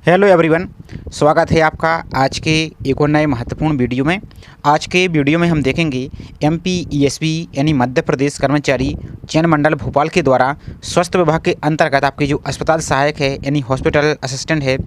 Hello everyone, स्वागत है आपका आज के एक और नए महत्वपूर्ण वीडियो में। आज के वीडियो में हम देखेंगे MPESB यानी मध्य प्रदेश कर्मचारी चयन मंडल भोपाल के द्वारा स्वास्थ्य विभाग के अंतर्गत आपके जो अस्पताल सहायक है यानी हॉस्पिटल असिस्टेंट है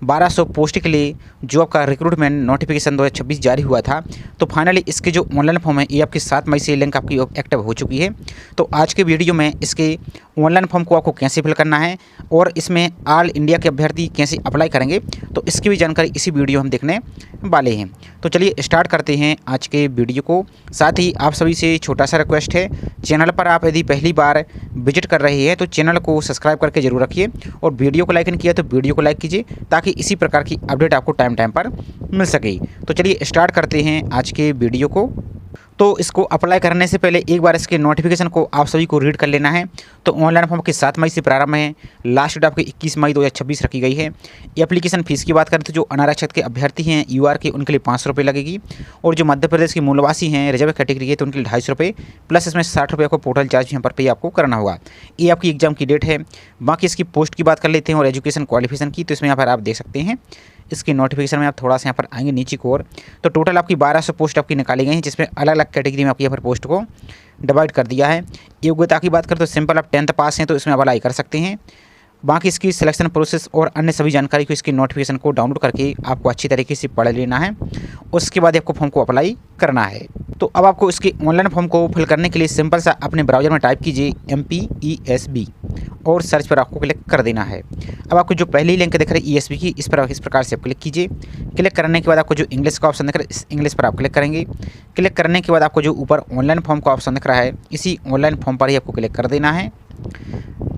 1200 पोस्ट के लिए जो आपका रिक्रूटमेंट नोटिफिकेशन 2026 जारी हुआ था। तो फाइनली इसके जो ऑनलाइन फॉर्म है ये आपकी 7 मई से लिंक आपकी एक्टिव हो चुकी है। तो आज के वीडियो में इसके ऑनलाइन फॉर्म को आपको कैसे फिल करना है और इसमें ऑल इंडिया के अभ्यर्थी कैसे अप्लाई करेंगे तो इसकी भी जानकारी इसी वीडियो हम देखने वाले हैं। तो चलिए स्टार्ट करते हैं आज के वीडियो को। साथ ही आप सभी से छोटा सा रिक्वेस्ट है, चैनल पर आप यदि पहली बार विजिट कर रहे हैं तो चैनल को सब्सक्राइब करके जरूर रखिए और वीडियो को लाइक नहीं किया तो वीडियो को लाइक कीजिए ताकि इसी प्रकार की अपडेट आपको टाइम टाइम पर मिल सके। तो चलिए स्टार्ट करते हैं आज के वीडियो को। तो इसको अप्लाई करने से पहले एक बार इसके नोटिफिकेशन को आप सभी को रीड कर लेना है। तो ऑनलाइन फॉर्म की 7 मई से प्रारंभ है, लास्ट डेट आपकी 21 मई 2026 रखी गई है। एप्लीकेशन फीस की बात करें तो जो अनारक्षित के अभ्यर्थी हैं UR के उनके लिए 500 रुपये लगेगी और जो मध्य प्रदेश के मूलवासी हैं रिजर्व कैटेगरी है तो उनके लिए 250 रुपये प्लस इसमें 60 रुपये को पोर्टल चार्ज यहाँ पर पे आपको करना होगा। ये आपकी एग्जाम की डेट है। बाकी इसकी पोस्ट की बात कर लेते हैं और एजुकेशन क्वालिफिकेशन की। तो इसमें यहाँ पर आप देख सकते हैं इसकी नोटिफिकेशन में आप थोड़ा सा यहाँ पर आएंगे नीचे की ओर तो टोटल आपकी 1200 पोस्ट आपकी निकाली गई हैं जिसमें अलग अलग कैटेगरी में आपकी यहाँ पर पोस्ट को डिवाइड कर दिया है। योग्यता की बात करें तो सिंपल आप 10th पास हैं तो इसमें अप्लाई कर सकते हैं। बाकी इसकी सिलेक्शन प्रोसेस और अन्य सभी जानकारी को इसकी नोटिफिकेशन को डाउनलोड करके आपको अच्छी तरीके से पढ़ लेना है। उसके बाद आपको फॉर्म को अप्लाई करना है। तो अब आपको इसके ऑनलाइन फॉर्म को फिल करने के लिए सिंपल सा अपने ब्राउज़र में टाइप कीजिए MPESB और सर्च पर आपको क्लिक कर देना है। अब आपको जो पहली लिंक दिख रही है ESB की इस प्रकार से आप क्लिक कीजिए। क्लिक करने के बाद आपको जो इंग्लिश का ऑप्शन दिख रहा है इस इंग्लिश पर आप क्लिक करेंगे। क्लिक करने के बाद आपको जो ऊपर ऑनलाइन फॉर्म का ऑप्शन दिख रहा है इसी ऑनलाइन फॉर्म पर ही आपको क्लिक कर देना है।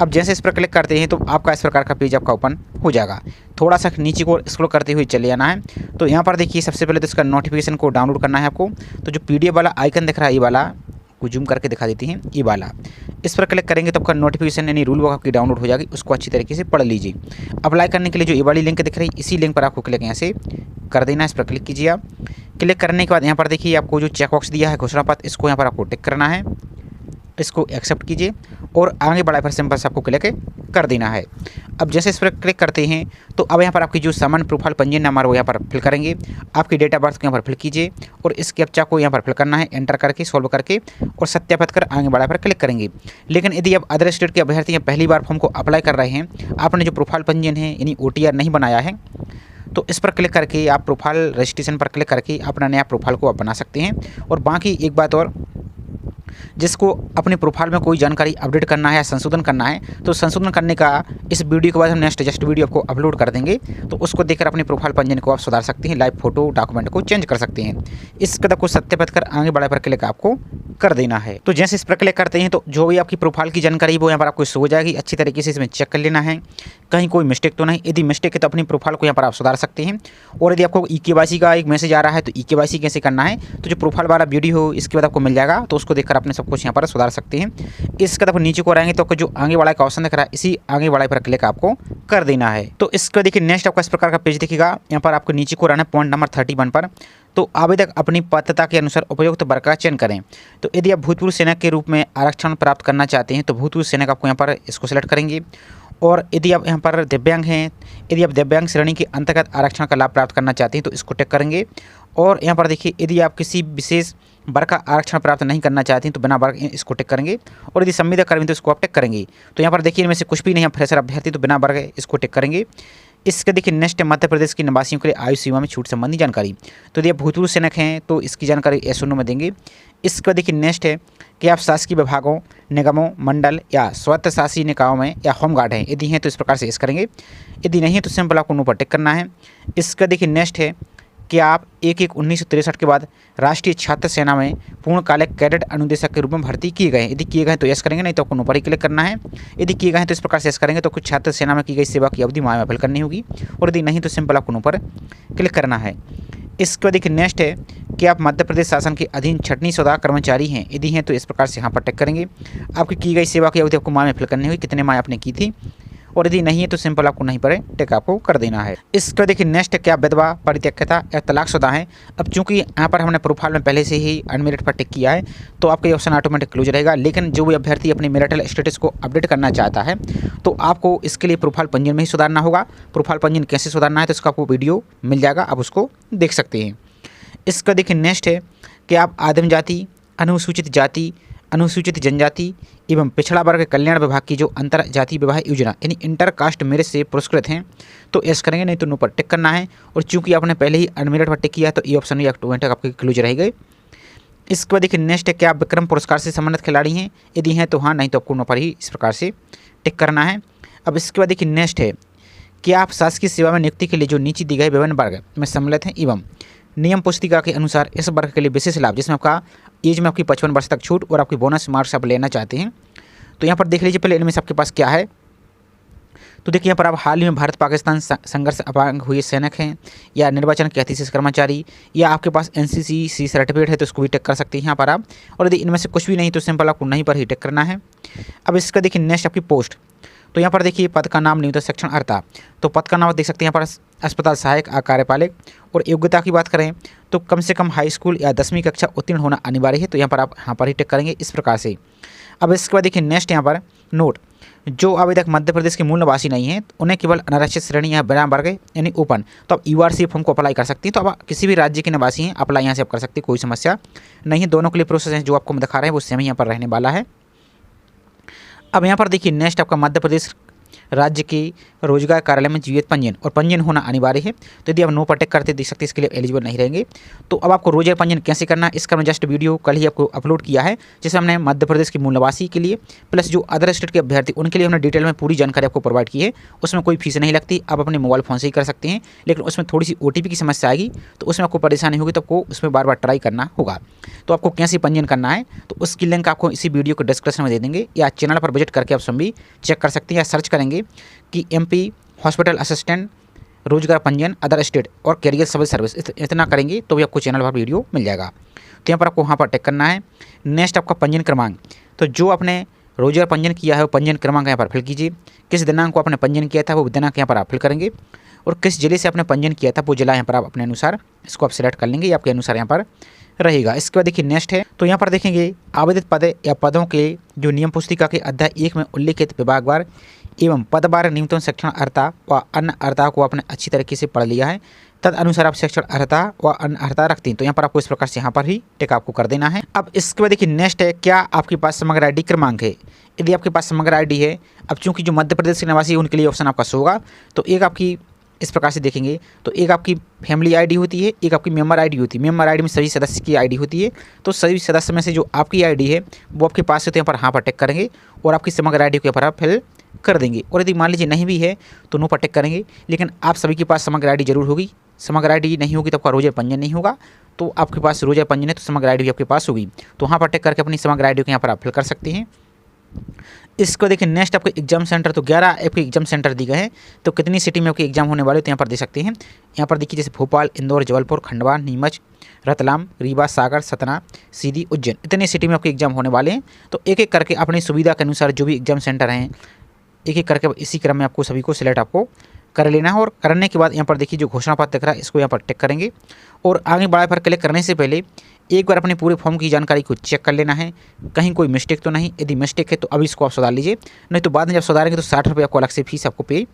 अब जैसे इस पर क्लिक करते हैं तो आपका इस प्रकार का पेज आपका ओपन हो जाएगा। थोड़ा सा नीचे को स्क्रॉल करते हुए चले जाना है। तो यहाँ पर देखिए सबसे पहले तो इसका नोटिफिकेशन को डाउनलोड करना है आपको। तो जो PDF वाला आइकन दिख रहा है ये वाला को जूम करके दिखा देती हैं, ये वाला इस पर क्लिक करेंगे तो आपका नोटिफिकेशन यानी रूल बुक आपकी डाउनलोड हो जाएगी। उसको अच्छी तरीके से पढ़ लीजिए। अप्लाई करने के लिए जो ये वाली लिंक दिख रही है इसी लिंक पर आपको क्लिक यहाँ से कर देना है। इस पर क्लिक कीजिए आप। क्लिक करने के बाद यहाँ पर देखिए आपको जो चेक बॉक्स दिया है घोषणा पत्र इसको यहाँ पर आपको टिक करना है। इसको एक्सेप्ट कीजिए और आगे बढ़ाए पर सिंपल से आपको क्लिक कर देना है। अब जैसे इस पर क्लिक करते हैं तो अब यहाँ पर आपकी जो सामान्य प्रोफाइल पंजीयन नंबर वो यहाँ पर फिल करेंगे। आपकी डेट ऑफ बर्थ को यहाँ पर फिल कीजिए और इस कैप्चा को यहाँ पर फिल करना है, एंटर करके सॉल्व करके और सत्यापित कर आगे बढ़ाए पर क्लिक करेंगे। लेकिन यदि आप अदर स्टेट के अभ्यर्थी हैं पहली बार फॉर्म को अप्लाई कर रहे हैं, आपने जो प्रोफाइल पंजीयन है यानी OTR नहीं बनाया है तो इस पर क्लिक करके आप प्रोफाइल रजिस्ट्रेशन पर क्लिक करके अपना नया प्रोफाइल को आप बना सकते हैं। और बाकी एक बात और, जिसको अपने प्रोफाइल में कोई जानकारी अपडेट करना है या संशोधन करना है तो संशोधन करने का इस वीडियो के बाद हम नेक्स्ट जस्ट वीडियो आपको अपलोड कर देंगे। तो उसको देखकर अपने प्रोफाइल पंजीयन को आप सुधार सकते हैं, लाइव फोटो डॉक्यूमेंट को चेंज कर सकते हैं। इस कदम को सत्यापित कर आगे बढ़ाए पर क्लिक आपको कर देना है। तो जैसे इस पर क्लिक करते हैं तो जो भी आपकी प्रोफाइल की जानकारी वो यहाँ पर आपको शो हो जाएगी। अच्छी तरीके से इसमें चेक कर लेना है कहीं कोई मिस्टेक तो नहीं। यदि मिस्टेक है तो अपनी प्रोफाइल को यहाँ पर आप सुधार सकते हैं। और यदि आपको EKYC का एक मैसेज आ रहा है तो EKYC कैसे करना है तो जो प्रोफाइल वाला वीडियो हो इसके बाद आपको मिल जाएगा। तो उसको देखकर अपने सब कुछ यहाँ पर सुधार सकते हैं। इस कदम नीचे को रहेंगे तो आपको जो आगे बढ़ाए का ऑप्शन दिख रहा है इसी आगे बढ़ाए पर क्लिक आपको कर देना है। तो इसका देखिए नेक्स्ट आपका इस प्रकार का पेज दिखेगा। यहाँ पर आपको नीचे को रहना है पॉइंट नंबर 31 पर। तो आवेदक अपनी पात्रता के अनुसार उपयुक्त वर्ग का चयन करें। तो यदि आप भूतपूर्व सैनिक के रूप में आरक्षण प्राप्त करना चाहते हैं तो भूतपूर्व सैनिक आपको यहाँ पर इसको सेलेक्ट करेंगे। और यदि आप यहाँ पर दिव्यांग हैं, यदि आप दिव्यांग श्रेणी के अंतर्गत आरक्षण का लाभ प्राप्त करना चाहते हैं तो इसको टिक करेंगे। और यहाँ पर देखिए यदि आप किसी विशेष वर्ग का आरक्षण प्राप्त नहीं करना चाहते हैं तो बिना वर्ग इसको टिक करेंगे। और यदि संविदा कर्मी तो इसको आप टिक करेंगे। तो यहाँ पर देखिए इनमें से कुछ भी नहीं है, फ्रेशर अभ्यर्थी तो बिना वर्ग इसको टिक करेंगे। इसके देखिए नेक्स्ट मध्य प्रदेश के निवासियों के लिए आयु सीमा में छूट संबंधी जानकारी। तो यदि आप भूतपूर्व सैनिक हैं तो इसकी जानकारी yes और नो में देंगे। इसका देखिए नेक्स्ट है कि आप शासकीय विभागों, निगमों, मंडल या स्वतः शासी निकायों में या होमगार्ड हैं। यदि हैं तो इस प्रकार से यस करेंगे। यदि नहीं है तो सिंपल आपको नो पर टिक करना है। इसका देखिए नेक्स्ट है कि आप 1/1/1963 के बाद राष्ट्रीय छात्र सेना में पूर्णकालिक कैडेट अनुदेशक के रूप में भर्ती किए गए हैं। यदि किए गए तो यस करेंगे, नहीं तो आपको नो पर ही क्लिक करना है। यदि किए गए हैं तो इस प्रकार से यस करेंगे तो कुछ छात्र सेना में की गई सेवा की अवधि में फिल करनी होगी। और यदि नहीं तो सिंपल आपको नो पर क्लिक करना है। इसके बाद देखिए नेक्स्ट है कि आप मध्य प्रदेश शासन के अधीन छटनी सौदा कर्मचारी हैं। यदि हैं तो इस प्रकार से यहाँ पर टिक करेंगे। आपकी की गई सेवा की अवधि आपको माह में फिल करनी होगी, कितने माह आपने की थी। और यदि नहीं है तो सिंपल आपको नहीं पर टिक आपको कर देना है। इसके बाद देखिए नेक्स्ट क्या विधवा, परित्यक्ता या तलाकशुदा है। अब चूंकि यहाँ पर हमने प्रोफाइल में पहले से ही अनमेरिड पर टिक किया है तो आपका ये ऑप्शन ऑटोमेटिक क्लोज रहेगा। लेकिन जो भी अभ्यर्थी अपने मैरिटल स्टेटस को अपडेट करना चाहता है तो आपको इसके लिए प्रोफाइल पंजीयन में ही सुधारना होगा। प्रोफाइल पंजीयन कैसे सुधारना है तो इसका आपको वीडियो मिल जाएगा, आप उसको देख सकते हैं। इसका देखिए नेक्स्ट है कि आप आदिम जाति, अनुसूचित जाति, अनुसूचित जनजाति एवं पिछड़ा वर्ग कल्याण विभाग की जो अंतर जाति विवाह योजना यानी इंटर कास्ट मैरिज से पुरस्कृत हैं तो यस करेंगे, नहीं तो नो पर टिक करना है। और चूंकि आपने पहले ही अनमेरिड पर टिक किया तो ये ऑप्शन भी ऑटोमेटिक आपके क्लोज रहेगा। इसके बाद देखिए नेक्स्ट है कि आप विक्रम पुरस्कार से संबंधित खिलाड़ी हैं, यदि हैं तो हाँ, नहीं तो आपको नो पर ही इस प्रकार से टिक करना है। अब इसके बाद देखिए नेक्स्ट है कि आप शासकीय सेवा में नियुक्ति के लिए जो नीचे दी गए विभिन्न वर्ग में सम्मिलित हैं एवं नियम पुस्तिका के अनुसार इस वर्ग के लिए विशेष लाभ जिसमें आपका एज में आपकी 55 वर्ष तक छूट और आपकी बोनस मार्क्स आप लेना चाहते हैं तो यहाँ पर देख लीजिए पहले इनमें से आपके पास क्या है। तो देखिए यहाँ पर आप हाल ही में भारत पाकिस्तान संघर्ष अपांग हुए सैनिक हैं या निर्वाचन के अतिशय कर्मचारी या आपके पास NCC सर्टिफिकेट है तो उसको भी टिक कर सकते हैं यहाँ पर आप। और यदि इनमें से कुछ भी नहीं तो सिंपल आपको नहीं पर ही टिक करना है। अब इसका देखिए नेक्स्ट आपकी पोस्ट, तो यहाँ पर देखिए पद का नाम न्यूनतम शिक्षण अर्हता, तो पद का नाम देख सकते हैं यहाँ पर अस्पताल सहायक कार्यपालक। और योग्यता की बात करें तो कम से कम हाई स्कूल या 10वीं कक्षा उत्तीर्ण होना अनिवार्य है, तो यहाँ पर आप यहाँ पर ही टिक करेंगे इस प्रकार से। अब इसके बाद देखिए नेक्स्ट यहाँ पर नोट, जो आवेदक मध्य प्रदेश के मूल निवासी नहीं हैं उन्हें केवल अनारक्षित श्रेणी या बिना वर्ग यानी ओपन तो आप URC फॉर्म को अप्लाई कर सकती हैं। तो आप किसी भी राज्य के निवासी हैं अप्लाई यहाँ से आप कर सकते हैं, कोई समस्या नहीं है। दोनों के लिए प्रोसेस है जो आपको मैं दिखा रहे हैं वो सेम यहाँ पर रहने वाला है। अब यहाँ पर देखिए नेक्स्ट आपका मध्य प्रदेश राज्य के रोजगार कार्यालय में जीवित पंजीयन और पंजीयन होना अनिवार्य है, तो यदि आप नो पर टिक करते देख सकते हैं इसके लिए एलिजिबल नहीं रहेंगे। तो अब आपको रोजगार पंजीयन कैसे करना है इसका मैं जस्ट वीडियो कल ही आपको अपलोड किया है, जिसे हमने मध्य प्रदेश के मूल निवासी के लिए प्लस जो अदर स्टेट के अभ्यर्थी उनके लिए हमने डिटेल में पूरी जानकारी आपको प्रोवाइड की है। उसमें कोई फीस नहीं लगती, आप अपने मोबाइल फ़ोन से ही कर सकते हैं, लेकिन उसमें थोड़ी सी OTP की समस्या आएगी तो उसमें आपको परेशानी होगी, तो आपको उसमें बार बार ट्राई करना होगा। तो आपको कैसे पंजीयन करना है तो उसकी लिंक आपको इसी वीडियो को डिस्क्रिप्शन में दे देंगे या चैनल पर विजिट करके आप सब भी चेक कर सकते हैं या सर्च करेंगे कि MP हॉस्पिटल असिस्टेंट रोजगार पंजीयन अदर स्टेट और कैरियर सिविल सर्विस, इतना करेंगे तो भी आपको चैनल पर वीडियो मिल जाएगा। तो यहाँ पर आपको वहाँ पर टिक करना है। नेक्स्ट आपका पंजीयन क्रमांक, तो जो आपने रोजगार पंजीयन किया है वो पंजीयन क्रमांक यहाँ पर फिल कीजिए। किस दिनांक को आपने पंजीयन किया था वो दिनांक यहाँ पर आप फिल करेंगे और किस जिले से आपने पंजीयन किया था वो जिला यहाँ पर आप अपने अनुसार इसको आप सिलेक्ट कर लेंगे, ये आपके अनुसार यहाँ पर रहेगा। इसके बाद देखिए नेक्स्ट है, तो यहाँ पर देखेंगे आवेदित पद या पदों के जो नियम पुस्तिका के अध्याय 1 में उल्लिखित विभागवार एवं पदवार न्यूनतम शिक्षण अर्हता व अन्य अर्हता को आपने अच्छी तरीके से पढ़ लिया है, तद अनुसार आप शिक्षण अर्हता व अन्य अर्हता रखते हैं, तो यहाँ पर आपको इस प्रकार से यहाँ पर ही टिक आपको कर देना है। अब इसके बाद देखिए नेक्स्ट है, क्या आपके पास समग्र ID क्रमांक है। यदि आपके पास समग्र ID है, अब चूंकि जो मध्य प्रदेश के निवासी है उनके लिए ऑप्शन आपका शो होगा, तो एक आपकी इस प्रकार से देखेंगे तो एक आपकी फैमिली ID होती है, एक आपकी मेंबर ID होती है। मेंबर ID में सभी सदस्य की ID होती है, तो सभी सदस्य में से जो आपकी ID है वो आपके पास है तो यहाँ पर हाँ पर टिक करेंगे और आपकी समग्र ID को यहाँ पर आप फिल कर देंगे। और यदि मान लीजिए नहीं भी है तो नो पर टिक करेंगे, लेकिन आप सभी के पास समग्र ID जरूर होगी। समग्र ID नहीं होगी तो आपका रोजगार पंजीयन नहीं होगा, तो आपके पास रोजगार पंजीयन है तो समग्र ID भी आपके पास होगी, तो वहाँ पर टिक करके अपनी समग्र ID को यहाँ पर आप फिल कर सकते हैं। इसको देखिए नेक्स्ट आपके एग्जाम सेंटर, तो 11 आपके एग्जाम सेंटर दिए गए हैं, तो कितनी सिटी में आपके एग्जाम होने वाले तो यहाँ पर दे सकते हैं। यहाँ पर देखिए जैसे भोपाल, इंदौर, जबलपुर, खंडवा, नीमच, रतलाम, रीवा, सागर, सतना, सीधी, उज्जैन, इतने सिटी में आपके एग्जाम होने वाले हैं। तो एक एक करके अपनी सुविधा के अनुसार जो भी एग्जाम सेंटर हैं एक एक करके इसी क्रम में आपको सभी को सिलेक्ट आपको कर लेना है। और करने के बाद यहाँ पर देखिए जो घोषणा पत्र दिख रहा है इसको यहाँ पर टिक करेंगे और आगे बढ़ाए पर क्लिक करने से पहले एक बार अपने पूरे फॉर्म की जानकारी को चेक कर लेना है, कहीं कोई मिस्टेक तो नहीं। यदि मिस्टेक है तो अभी इसको आप सुधार लीजिए, नहीं तो बाद में जब सुधारेंगे तो 60 रुपये आपको अलग से फीस आपको पे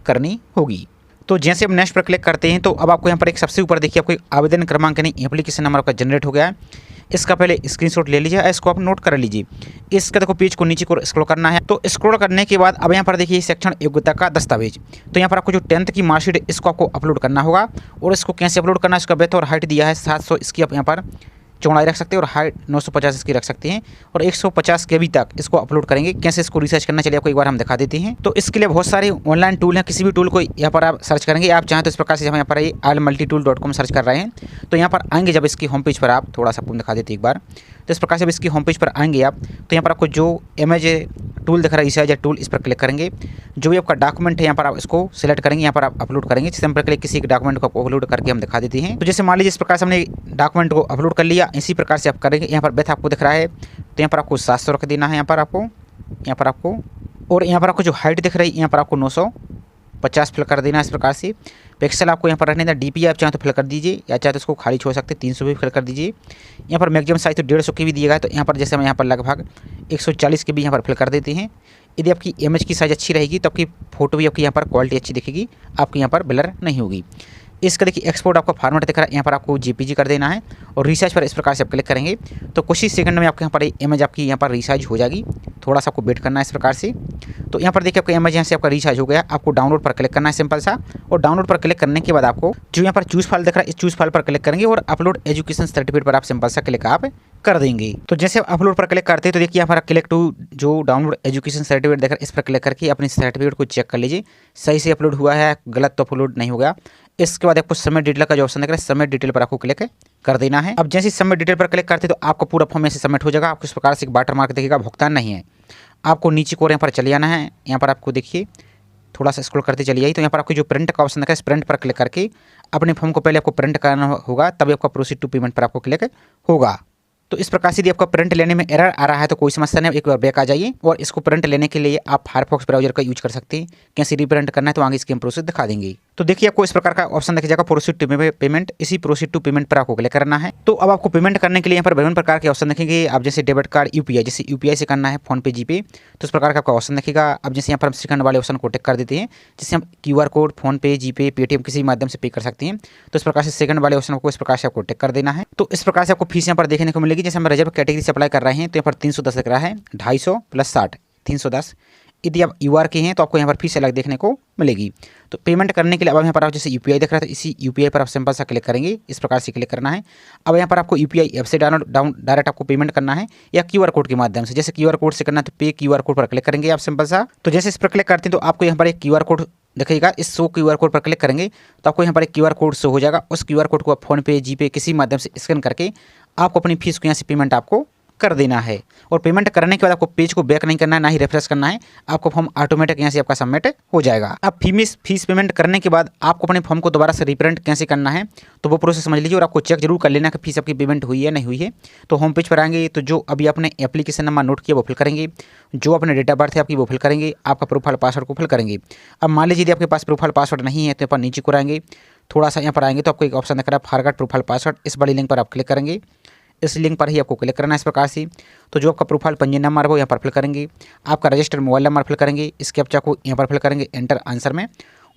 करनी होगी। तो जैसे हम नेक्स्ट पर क्लिक करते हैं तो अब आपको यहाँ पर एक सबसे ऊपर देखिए आपको आवेदन क्रमांक यानी एप्लीकेशन नंबर आपका जनरेट हो गया है। इसका पहले स्क्रीनशॉट ले लीजिए, इसको आप नोट कर लीजिए। इसका देखो पेज को नीचे को स्क्रॉल करना है, तो स्क्रॉल करने के बाद अब यहाँ पर देखिए सेक्शन योग्यता का दस्तावेज, तो यहाँ पर आपको जो 10th की मार्कशीट है इसको आपको अपलोड करना होगा। और इसको कैसे अपलोड करना है, इसका विड्थ और हाइट दिया है 700, इसकी आप यहाँ पर चौड़ाई रख सकते हैं और हाइट 950 इसकी रख सकते हैं और 150 KB तक इसको अपलोड करेंगे। कैसे इसको रिसर्च करना चलिए आपको एक बार हम दिखा देते हैं। तो इसके लिए बहुत सारे ऑनलाइन टूल हैं, किसी भी टूल को यहाँ पर आप सर्च करेंगे। आप चाहें तो इस प्रकार से हम यहाँ पर allmultitool.com सर्च कर रहे हैं, तो यहाँ पर आएंगे जब इसकी होम पेज पर आप थोड़ा सा आपको दिखा देते एक बार। तो इस प्रकार से जब इसकी होम पेज पर आएंगे आप तो यहाँ पर आपको जो इमेज टूल दिख रहा है इसाइजर टूल, इस पर क्लिक करेंगे। जो भी आपका डॉक्यूमेंट है यहाँ पर आप इसको सिलेक्ट करेंगे, यहाँ पर आप अपलोड करेंगे। सिंपल क्लिक किसी एक डॉक्यूमेंट को अपलोड करके हम दिखा देते हैं। तो जैसे मान लीजिए इस प्रकार से हमने डॉक्यूमेंट को अपलोड कर लिया, इसी प्रकार से आप करेंगे। यहाँ पर विड्थ आपको दिख रहा है तो यहाँ पर आपको 700 रख देना है। यहाँ पर आपको और यहाँ पर आपको जो हाइट दिख रही है यहाँ पर आपको 950 फिल कर देना है इस प्रकार से। पिक्सल आपको यहाँ पर रखने देना, DPI आप चाहे तो फिल कर दीजिए या चाहे तो उसको खाली छोड़ सकते हैं, 300 भी फिल कर दीजिए। यहाँ पर मैक्सिमम साइज तो 150 की भी दिया है, तो यहाँ पर जैसे हम यहाँ पर लगभग 140 के भी यहाँ पर फिल कर देते हैं। यदि आपकी इमेज की साइज़ अच्छी रहेगी तो आपकी फ़ोटो भी आपकी यहाँ पर क्वालिटी अच्छी दिखेगी, आपकी यहाँ पर ब्लर नहीं होगी। इसका देखिए एक्सपोर्ट आपका फॉर्मेट दिख रहा है, यहाँ पर आपको JPG कर देना है और रिसाइज पर इस प्रकार से आप क्लिक करेंगे तो कुछ ही सेकंड में आपके यहाँ पर इमेज आपकी यहाँ पर रिसाइज हो जाएगी। थोड़ा सा आपको वेट करना है इस प्रकार से। तो यहाँ पर देखिए आपका इमेज यहाँ से आपका रिसाइज हो गया। आपको डाउनलोड पर क्लिक करना है सिंपल सा, और डाउनलोड पर क्लिक करने के बाद आपको जो यहाँ पर चूज़ फाइल दिख रहा है इस चूज़ फाइल पर क्लिक करेंगे और अपलोड एजुकेशन सर्टिफिकेट पर आप सिंपल सा क्लिक आप कर देंगे। तो जैसे आप अपलोड पर क्लिक करते हैं तो देखिए यहाँ पर क्लिक टू जो डाउनलोड एजुकेशन सर्टिफिकेट देख रहा है इस पर क्लिक करके अपने सर्टिफिकेट को चेक कर लीजिए सही से अपलोड हुआ है, गलत तो अपलोड नहीं हो गया। इसके बाद आपको सबमिट डिटेल का जो ऑप्शन दिख रहा है सबमिट डिटेल पर आपको क्लिक कर देना है। अब जैसे सबमिट डिटेल पर क्लिक करते हैं तो आपका पूरा फॉर्म ऐसे सबमिट हो जाएगा। आपको इस प्रकार से एक वाटर मार्क दिखेगा, भुगतान नहीं है। आपको नीचे को यहाँ पर चले जाना है। यहाँ पर आपको देखिए थोड़ा सा स्क्रॉल करते चलिए तो यहाँ पर आपको जो प्रिंट का ऑप्शन दिखा है इस प्रिंट पर क्लिक करके अपने फॉर्म को पहले आपको प्रिंट करना होगा, तभी आपका प्रोसीड टू पेमेंट पर आपको क्लिक होगा। तो इस प्रकार से यदि आपका प्रिंट लेने में एरर आ रहा है तो कोई समस्या नहीं, एक बार बैक आ जाइए और इसको प्रिंट लेने के लिए आप फायरफॉक्स ब्राउजर का यूज कर सकते हैं। कैसे रीप्रिंट करना है तो आगे इसकी हम प्रोसेस दिखा देंगे। तो देखिए आपको इस प्रकार का ऑप्शन दिख जाएगा प्रोसीड टू पेमेंट। इसी प्रोसीड टू पेमेंट पर आपको क्लिक करना है। तो अब आपको पेमेंट करने के लिए यहाँ पर विभिन्न प्रकार के ऑप्शन दिखेंगे। आप जैसे डेबिट कार्ड, UPI, जैसे UPI से करना है, फोन पे, जीपे, तो इस प्रकार का आपका ऑप्शन दिखेगा। अब जैसे यहाँ पर हम सेकंड वाले ऑप्शन को टिक कर देते हैं, जिससे हम QR कोड, फोन पे, जीपे, पेटीएम किसी माध्यम से पे कर सकते हैं। तो इस प्रकार से सेकंड वाले ऑप्शन को इस प्रकार से आपको टिक कर देना है। तो इस प्रकार से आपको फीस यहाँ पर देखने को मिलेगी। जैसे हम रिजर्व कैटेगरी से अप्लाई कर रहे हैं तो यहाँ पर 310 दिख रहा है, 250 + 60 310। यदि आप UR के हैं तो आपको यहाँ पर फीस अलग देखने को मिलेगी। तो पेमेंट करने के लिए अब यहाँ पर आप जैसे UPI दिख रहा था इसी UPI पर आप सिंपल सा क्लिक करेंगे, इस प्रकार से क्लिक करना है। अब यहाँ पर आपको UPI ऐप से डायरेक्ट आपको पेमेंट करना है या QR कोड के माध्यम से। जैसे QR कोड से करना है तो पे QR कोड पर क्लिक करेंगे आप सिंपल सा। तो जैसे इस पर क्लिक करते हैं तो आपको यहाँ पर एक QR कोड दिखेगा, इस शो QR कोड पर क्लिक करेंगे तो आपको यहाँ पर एक QR कोड शो हो जाएगा। उस QR कोड को आप फोन पे, जीपे किसी माध्यम से स्कैन करके आपको अपनी फीस को यहाँ से पेमेंट आपको कर देना है। और पेमेंट करने के बाद आपको पेज को बैक नहीं करना है, ना ही रिफ्रेश करना है। आपको फॉर्म ऑटोमेटिक यहाँ से आपका सबमिट हो जाएगा। अब फीस पेमेंट करने के बाद आपको अपने फॉर्म को दोबारा से रिप्रिंट कैसे करना है तो वो प्रोसेस समझ लीजिए और आपको चेक जरूर कर लेना कि फीस आपकी पेमेंट हुई है नहीं हुई है। तो होम पेज पर आएंगे तो जो अभी आपने एप्लीकेशन नंबर नोट किया वो फिल करेंगे, जो अपने डेट ऑफ बर्थ है आपकी वो फिल करेंगे, आपका प्रोफाइल पासवर्ड को फिल करेंगे। अब मान लीजिए यदि आपके पास प्रोफाइल पासवर्ड नहीं है तो यहाँ पर नीचे को आएंगे, थोड़ा सा यहाँ पर आएंगे तो आपको एक ऑप्शन दिख रहा है फॉरगॉट प्रोफाइल पासवर्ड। इस बड़ी लिंक पर आप क्लिक करेंगे, इस लिंक पर ही आपको क्लिक करना है इस प्रकार से। तो जो आपका प्रोफाइल पंजीयन नंबर है वो यहाँ पर फिल करेंगे, आपका रजिस्टर्ड मोबाइल नंबर फिल करेंगे, इस कैप्चा को यहाँ पर फिल करेंगे एंटर आंसर में,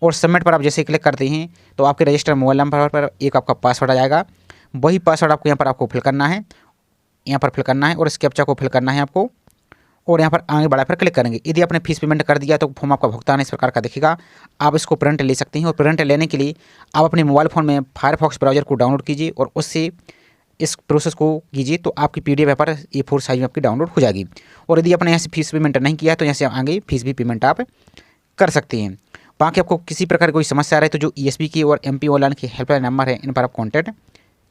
और सबमिट पर आप जैसे क्लिक करते हैं तो आपके रजिस्टर्ड मोबाइल नंबर पर एक आपका पासवर्ड आ जाएगा। वही पासवर्ड आपको यहाँ पर आपको फिल करना है, यहाँ पर फिल करना है और इस कैप्चा को फिल करना है आपको, और यहाँ पर आगे बढ़ा पर क्लिक करेंगे। यदि आपने फीस पेमेंट कर दिया तो फॉर्म आपका भुगतान इस प्रकार का दिखेगा। आप इसको प्रिंट ले सकते हैं और प्रिंट लेने के लिए आप अपने मोबाइल फ़ोन में फायरफॉक्स ब्राउजर को डाउनलोड कीजिए और उससे इस प्रोसेस को कीजिए तो आपकी PDF पर A4 साइज में आपकी डाउनलोड हो जाएगी। और यदि आपने यहाँ से फीस पेमेंट नहीं किया तो यहाँ से आगे फीस भी पेमेंट आप कर सकते हैं। बाकी आपको किसी प्रकार की कोई समस्या आ रही है तो जो ESP की और MP ऑनलाइन की हेल्पलाइन नंबर है इन पर आप कॉन्टैक्ट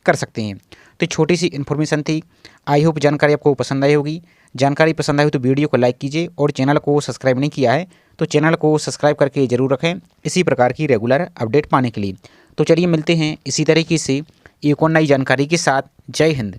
कर सकते हैं। तो छोटी सी इन्फॉर्मेशन थी, आई होप जानकारी आपको पसंद आई होगी। जानकारी पसंद आई हो तो वीडियो को लाइक कीजिए और चैनल को सब्सक्राइब नहीं किया है तो चैनल को सब्सक्राइब करके ज़रूर रखें इसी प्रकार की रेगुलर अपडेट पाने के लिए। तो चलिए मिलते हैं इसी तरीके से एक और नई जानकारी के साथ। जय हिंद।